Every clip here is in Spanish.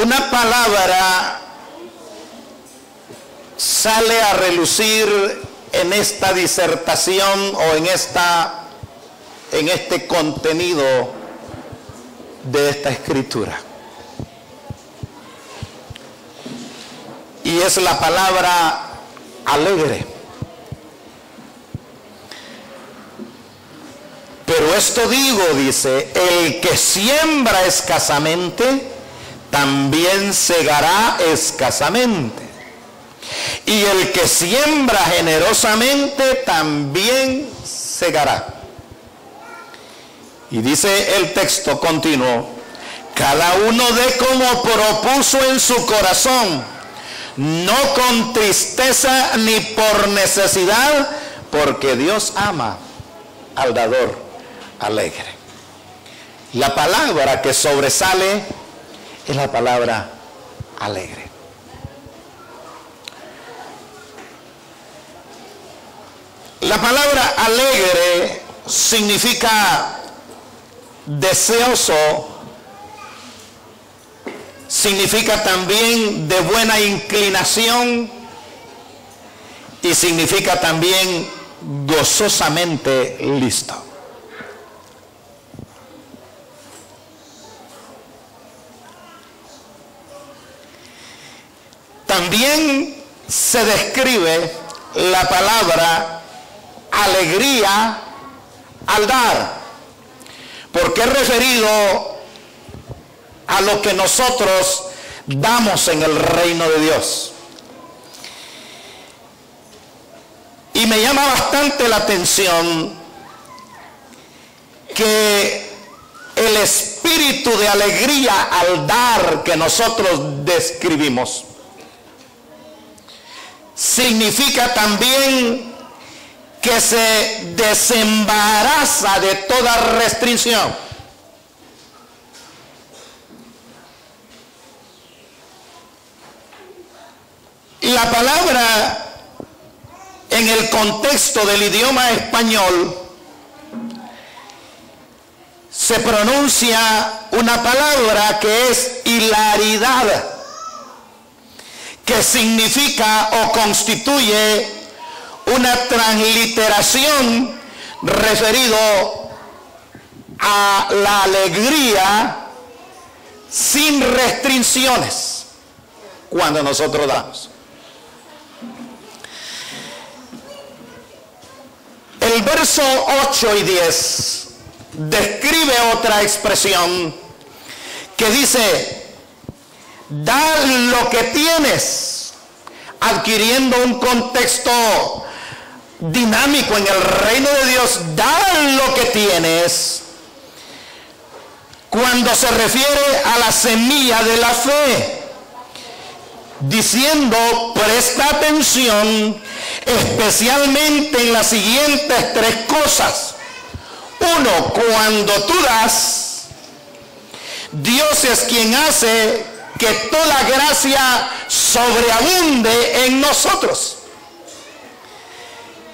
una palabra sale a relucir en esta disertación o en este contenido de esta escritura. Y es la palabra alegre. Pero esto digo, dice, el que siembra escasamente, también segará escasamente. Y el que siembra generosamente, también segará. Y dice el texto continuo, cada uno dé como propuso en su corazón, no con tristeza ni por necesidad, porque Dios ama al dador alegre. La palabra que sobresale es la palabra alegre. La palabra alegre significa deseoso, significa también de buena inclinación y significa también gozosamente listo. También se describe la palabra alegría al dar, porque es referido a lo que nosotros damos en el reino de Dios. Y me llama bastante la atención que el espíritu de alegría al dar que nosotros describimos significa también que se desembaraza de toda restricción. La palabra en el contexto del idioma español se pronuncia una palabra que es hilaridad, que significa o constituye una transliteración referido a la alegría sin restricciones cuando nosotros damos. El verso 8 y 10 describe otra expresión que dice, da lo que tienes, adquiriendo un contexto dinámico en el reino de Dios. Da lo que tienes cuando se refiere a la semilla de la fe, diciendo, presta atención especialmente en las siguientes tres cosas. Uno, cuando tú das, Dios es quien hace que toda gracia sobreabunde en nosotros.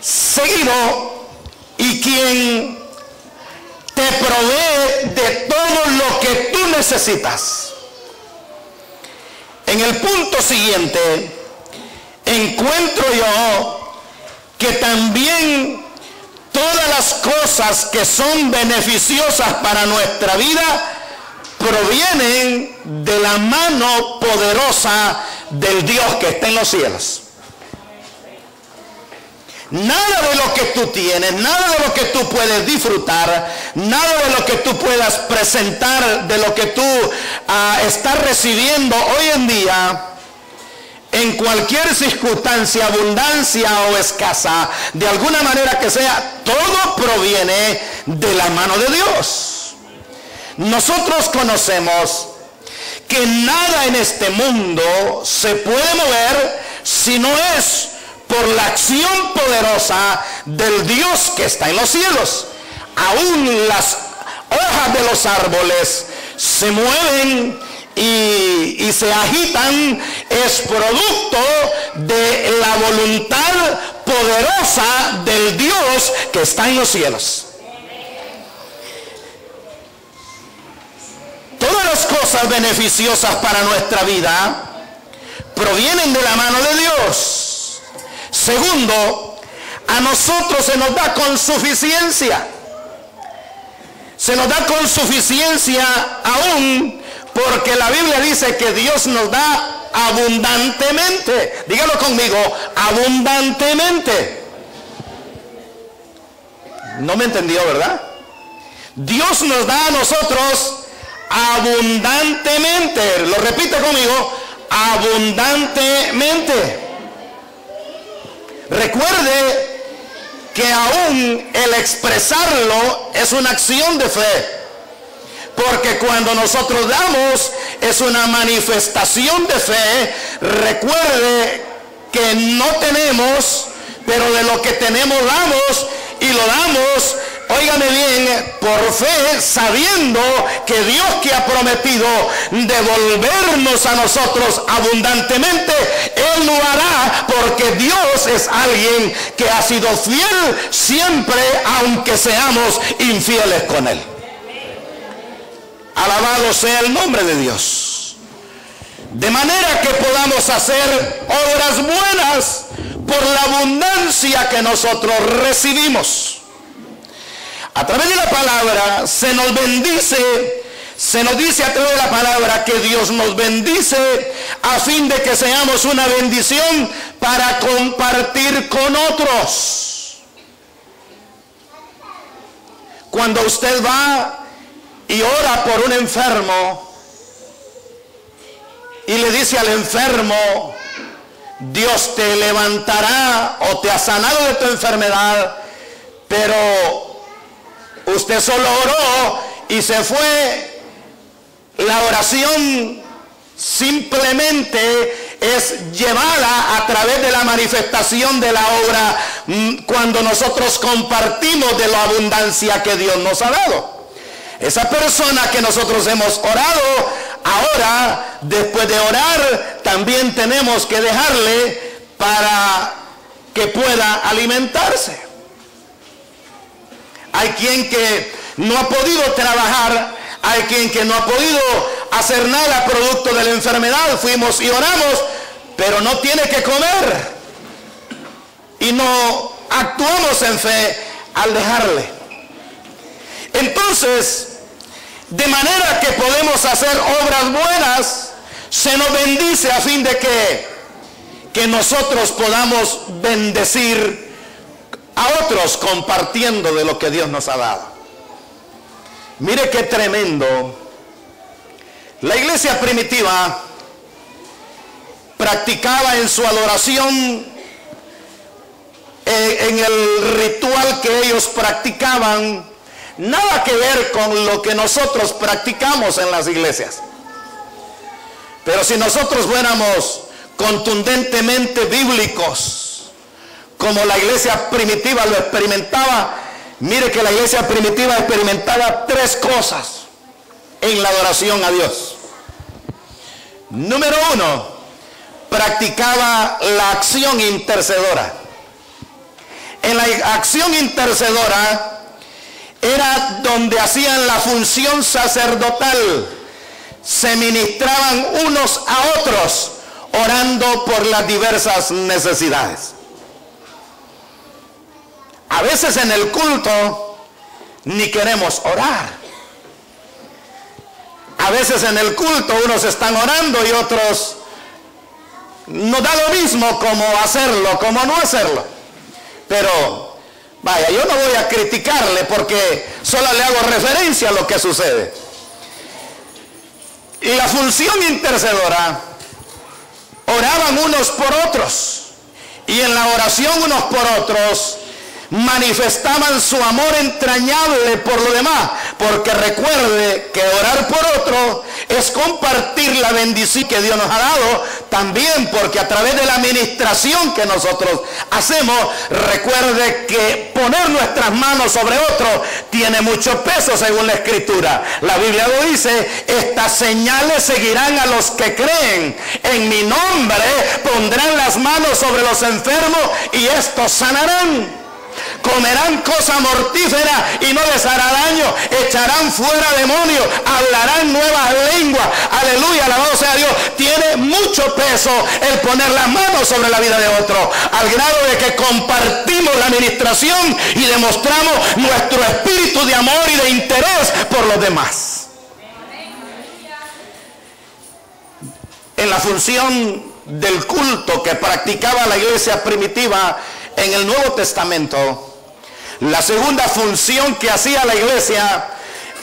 Seguido, y quien te provee de todo lo que tú necesitas. En el punto siguiente, encuentro yo que también todas las cosas que son beneficiosas para nuestra vida provienen de la mano poderosa del Dios que está en los cielos. Nada de lo que tú tienes, nada de lo que tú puedes disfrutar, nada de lo que tú puedas presentar, de lo que tú estás recibiendo hoy en día, en cualquier circunstancia, abundancia o escasa, de alguna manera que sea, todo proviene de la mano de Dios. Nosotros conocemos que nada en este mundo se puede mover si no es por la acción poderosa del Dios que está en los cielos. Aún las hojas de los árboles se mueven y se agitan, es producto de la voluntad poderosa del Dios que está en los cielos. Todas las las cosas beneficiosas para nuestra vida provienen de la mano de Dios. Segundo, a nosotros se nos da con suficiencia. Se nos da con suficiencia aún porque la Biblia dice que Dios nos da abundantemente. Dígalo conmigo, abundantemente. No me entendió, ¿verdad? Dios nos da a nosotros abundantemente. Lo repite conmigo, abundantemente. Recuerde que aún el expresarlo es una acción de fe. Porque cuando nosotros damos es una manifestación de fe. Recuerde que no tenemos, pero de lo que tenemos damos, y lo damos, óigame bien, por fe, sabiendo que Dios, que ha prometido devolvernos a nosotros abundantemente, Él lo hará, porque Dios es alguien que ha sido fiel siempre, aunque seamos infieles con Él. Alabado sea el nombre de Dios. De manera que podamos hacer obras buenas por la abundancia que nosotros recibimos. A través de la palabra se nos bendice, se nos dice a través de la palabra que Dios nos bendice a fin de que seamos una bendición para compartir con otros. Cuando usted va y ora por un enfermo y le dice al enfermo, Dios te levantará o te ha sanado de tu enfermedad, pero usted solo oró y se fue, la oración simplemente es llevada a través de la manifestación de la obra cuando nosotros compartimos de la abundancia que Dios nos ha dado. Esa persona que nosotros hemos orado, ahora, después de orar, también tenemos que dejarle para que pueda alimentarse. Hay quien que no ha podido trabajar, hay quien que no ha podido hacer nada producto de la enfermedad. Fuimos y oramos, pero no tiene que comer. Y no actuamos en fe al dejarle. Entonces, de manera que podemos hacer obras buenas, se nos bendice a fin de que nosotros podamos bendecir a otros compartiendo de lo que Dios nos ha dado. Mire qué tremendo. La iglesia primitiva practicaba en su adoración, en el ritual que ellos practicaban, nada que ver con lo que nosotros practicamos en las iglesias. Pero si nosotros fuéramos contundentemente bíblicos, como la iglesia primitiva lo experimentaba, mire que la iglesia primitiva experimentaba tres cosas en la adoración a Dios. Número uno, practicaba la acción intercedora. En la acción intercedora era donde hacían la función sacerdotal. Se ministraban unos a otros, orando por las diversas necesidades. A veces en el culto ni queremos orar. A veces en el culto unos están orando y otros no da lo mismo como hacerlo, como no hacerlo. Pero vaya, yo no voy a criticarle porque solo le hago referencia a lo que sucede. Y la función intercedora, oraban unos por otros, y en la oración unos por otros manifestaban su amor entrañable por lo demás, porque recuerde que orar por otro es compartir la bendición que Dios nos ha dado, también porque a través de la administración que nosotros hacemos, recuerde que poner nuestras manos sobre otro tiene mucho peso según la Escritura. La Biblia lo dice: estas señales seguirán a los que creen, en mi nombre pondrán las manos sobre los enfermos y estos sanarán. comerán cosa mortífera y no les hará daño, echarán fuera demonios, hablarán nuevas lenguas. Aleluya, alabado sea Dios. Tiene mucho peso el poner las manos sobre la vida de otro, al grado de que compartimos la administración y demostramos nuestro espíritu de amor y de interés por los demás. En la función del culto que practicaba la iglesia primitiva en el Nuevo Testamento, la segunda función que hacía la iglesia,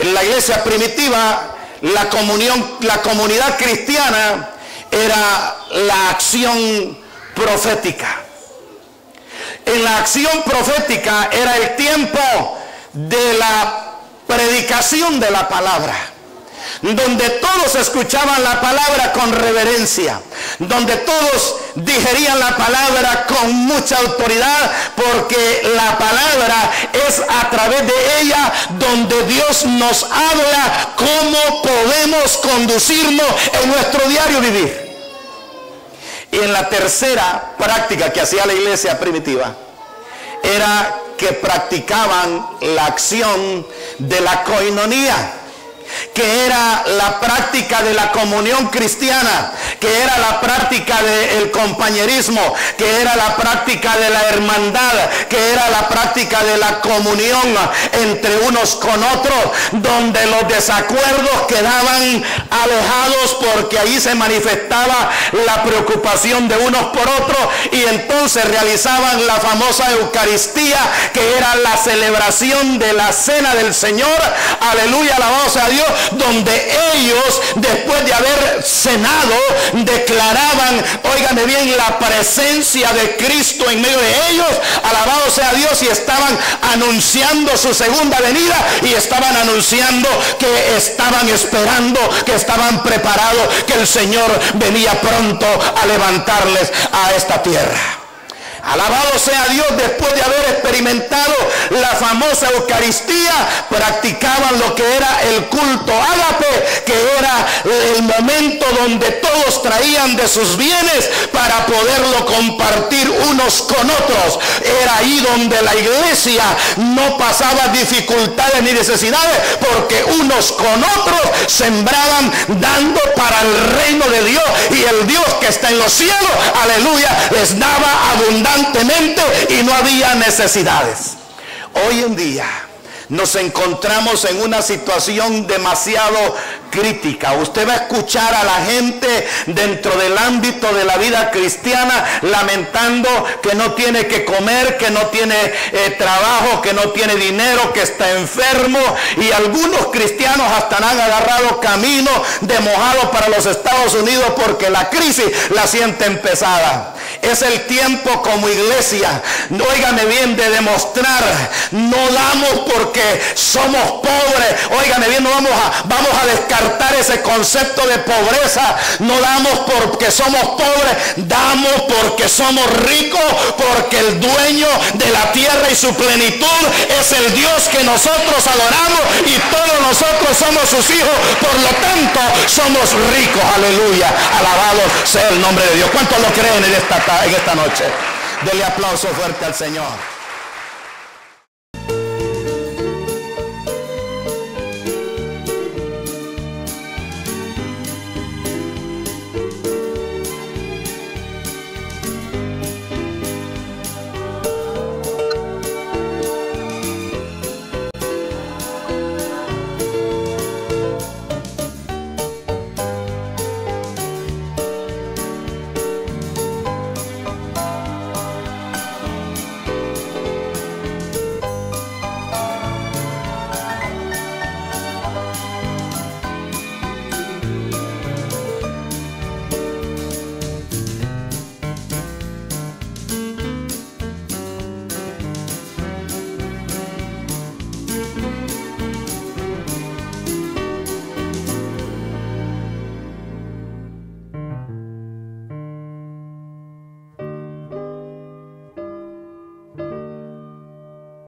en la iglesia primitiva, la comunidad cristiana, era la acción profética. En la acción profética era el tiempo de la predicación de la palabra, donde todos escuchaban la palabra con reverencia, donde todos digerían la palabra con mucha autoridad, porque la palabra es a través de ella donde Dios nos habla cómo podemos conducirnos en nuestro diario vivir. Y en la tercera práctica que hacía la iglesia primitiva era que practicaban la acción de la coinonía, que era la práctica de la comunión cristiana, que era la práctica del compañerismo, que era la práctica de la hermandad, que era la práctica de la comunión entre unos con otros, donde los desacuerdos quedaban alejados porque ahí se manifestaba la preocupación de unos por otros, y entonces realizaban la famosa Eucaristía, que era la celebración de la cena del Señor. Aleluya, alabado sea Dios, donde ellos, después de haber cenado, declaraban, óigame bien, la presencia de Cristo en medio de ellos. Alabado sea Dios, y estaban anunciando su segunda venida, y estaban anunciando que estaban esperando, que estaban preparados, que el Señor venía pronto a levantarles a esta tierra. Alabado sea Dios, después de haber experimentado la famosa Eucaristía, practicaban lo que era el culto ágape, que era el momento donde todos traían de sus bienes para poderlo compartir unos con otros. Era ahí donde la iglesia no pasaba dificultades ni necesidades, porque unos con otros sembraban dando para el reino de Dios, y el Dios que está en los cielos, aleluya, les daba abundancia y no había necesidades. Hoy en día nos encontramos en una situación demasiado crítica. Usted va a escuchar a la gente dentro del ámbito de la vida cristiana lamentando que no tiene que comer, que no tiene trabajo, que no tiene dinero, que está enfermo, y algunos cristianos hasta han agarrado camino de mojado para los Estados Unidos porque la crisis la sienten pesada. Es el tiempo como iglesia, óigame bien, de demostrar: no damos porque somos pobres. Óigame bien, no vamos a descartar ese concepto de pobreza. No damos porque somos pobres, damos porque somos ricos, porque el dueño de la tierra y su plenitud es el Dios que nosotros adoramos, y todos nosotros somos sus hijos, por lo tanto somos ricos. Aleluya, alabado sea el nombre de Dios. ¿Cuántos lo creen en esta noche? Dele aplauso fuerte al Señor.